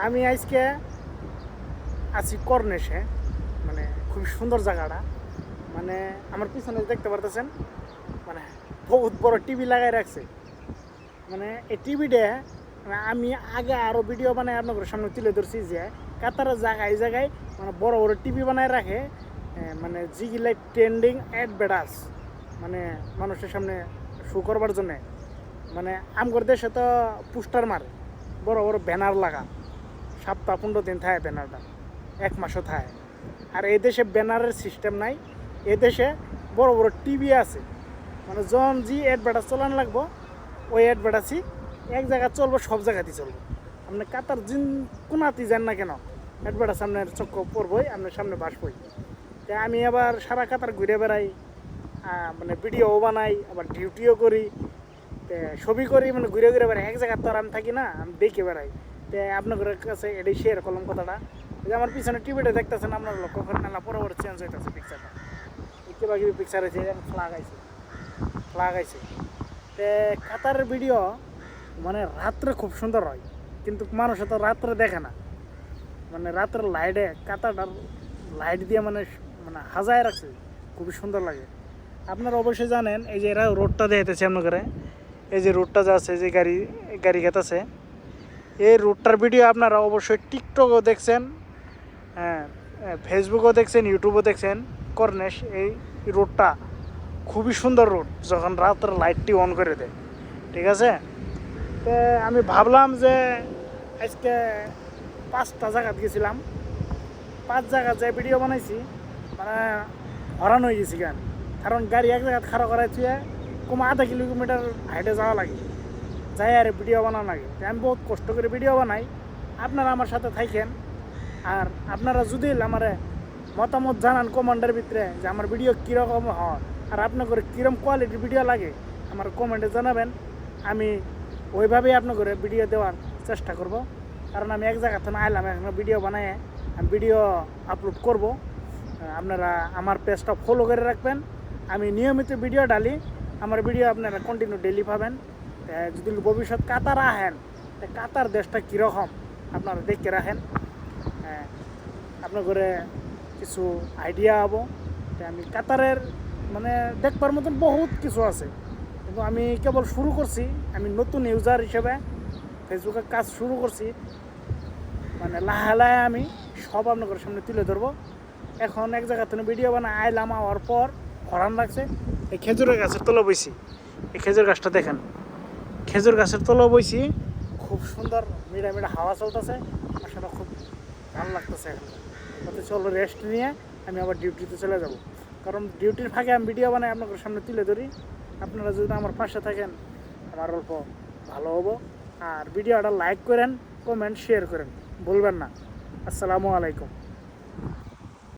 আমি আজকে আছি কর্নেশে, মানে খুব সুন্দর জায়গাটা। মানে আমার পিছনে দেখতে পারতেছেন, মানে বহুত বড় টিভি লাগাই রাখছে। মানে এই টিভিটা আমি আগে আরও ভিডিও বানাই আপনাদের সামনে তুলে ধরছি যে কাতারের জায়গায় জায়গায় মানে বড় বড় টিভি বানায় রাখে, মানে যেগুলাই ট্রেন্ডিং অ্যাডভার্টাইজ, মানে মানুষের সামনে শো করবার জন্যে। মানে আমগর দেশে তো পোস্টার মারে, বড় বড় ব্যানার লাগা, সপ্তাহ 15 দিন থাকে ব্যানারটা, 1 মাসও থাকে। আর এই দেশে ব্যানারের সিস্টেম নাই, এ দেশে বড় বড় টিভি আছে। মানে যখন যে অ্যাডভার্টাইজ চলানো লাগবো ওই অ্যাডভার্টাইজই এক জায়গায় চলবো, সব জায়গাতেই চলবো। আপনি কাতার জিন কোনাতেই যান না কেন, অ্যাডভার্টাইজ আপনার চক্কর পড়বই, আপনার সামনে বাসবই। তাই আমি আবার সারা কাতার ঘুরে বেড়াই, মানে ভিডিও বানাই, আবার ডিউটিও করি, ছবি করি, মানে ঘুরে ঘুরে বেড়াই। এক জায়গায় তো আর আমি থাকি না, আমি দেখে বেড়াই। তো আপনাদের কাছে এটাই শেয়ার করলাম কথাটা। যে আমার পিছনে টিভিটা দেখতেছেন, আপনার লক্ষ্য করেন না, পরবর্তী চেঞ্জ হইতেছে পিকচারটা। কিবা কিবি পিকচার হয়েছে, ফ্লাগ আইছে। তো কাতারের ভিডিও মানে রাত্রে খুব সুন্দর হয়, কিন্তু মানুষ তো রাত্রে দেখে না। মানে রাত্রে লাইটে কাতারটার লাইট দিয়ে মানে মানে হাজায় রাখছে, খুবই সুন্দর লাগে। আপনারা অবশ্যই জানেন, এই যে এরা রোডটা দেখতেছে আপনাদের, এই যে রোডটা যা আছে, যে গাড়ি ঘাট আছে, এই রোডটার ভিডিও আপনারা অবশ্যই টিকটকও দেখছেন, হ্যাঁ, ফেসবুকও দেখছেন, ইউটিউবও দেখছেন। কর্নেশ এই রোডটা খুবই সুন্দর রোড, যখন রাতের লাইটটি অন করে দেয়, ঠিক আছে। তো আমি ভাবলাম যে আজকে 5টা জায়গাত গেছিলাম, 5 জায়গা যে ভিডিও বানাইছি, মানে হরান হয়ে গেছি কেন, কারণ গাড়ি এক জায়গায় খাড়া করাইছি, কম আধা কিলোমিটার হাইটে যাওয়া লাগে, যাই আর ভিডিও বানানো লাগে। আমি বহুত কষ্ট করে ভিডিও বানাই, আপনারা আমার সাথে থাকেন। আর আপনারা যদি আমার মতামত জানান কমেন্টের ভিতরে যে আমার ভিডিও কীরকম হয়, আর আপনাদের কীরকম কোয়ালিটির ভিডিও লাগে আমার কমেন্টে জানাবেন। আমি ওইভাবেই আপনাদের ভিডিও দেওয়ার চেষ্টা করব, কারণ আমি এক জায়গা থেকে আইলাম, এখন ভিডিও বানাই আমি ভিডিও আপলোড করব। আপনারা আমার পেজটা ফলো করে রাখবেন, আমি নিয়মিত ভিডিও ডালি, আমার ভিডিও আপনারা কন্টিনিউ ডেলি পাবেন। যদি ভবিষ্যৎ কাতার আহেন, কাতার দেশটা কীরকম আপনারা দেখে রাখেন, আপনার ঘরে কিছু আইডিয়া হবো। আমি কাতারের মানে দেখবার মতন বহুত কিছু আছে, কিন্তু আমি কেবল শুরু করছি, আমি নতুন ইউজার হিসেবে ফেসবুকে কাজ শুরু করছি। মানে লাহে লাহে আমি সব আপনাদের সামনে তুলে ধরবো। এখন এক জায়গা থেকে ভিডিও বানায় আইলাম, হওয়ার পর হরান লাগছে, এই খেজুরের গাছের তলা বইছি। এই খেজুর গাছটা দেখেন, খেজুর গাছের তলা বইছি, খুব সুন্দর মিডা মিডা হাওয়া চলতেছে, আসলে খুব ভালো লাগতেছে। এখন তাতে চলো রেস্ট নিয়ে আমি আবার ডিউটিতে চলে যাব, কারণ ডিউটির ফাঁকে আমি ভিডিও বানাই আপনাদের সামনে তুলে ধরি। আপনারা যদি আমার পাশে থাকেন আমার অল্প ভালো হবো। আর ভিডিওটা লাইক করেন, কমেন্ট শেয়ার করেন, ভুলবেন না। আসসালামু আলাইকুম।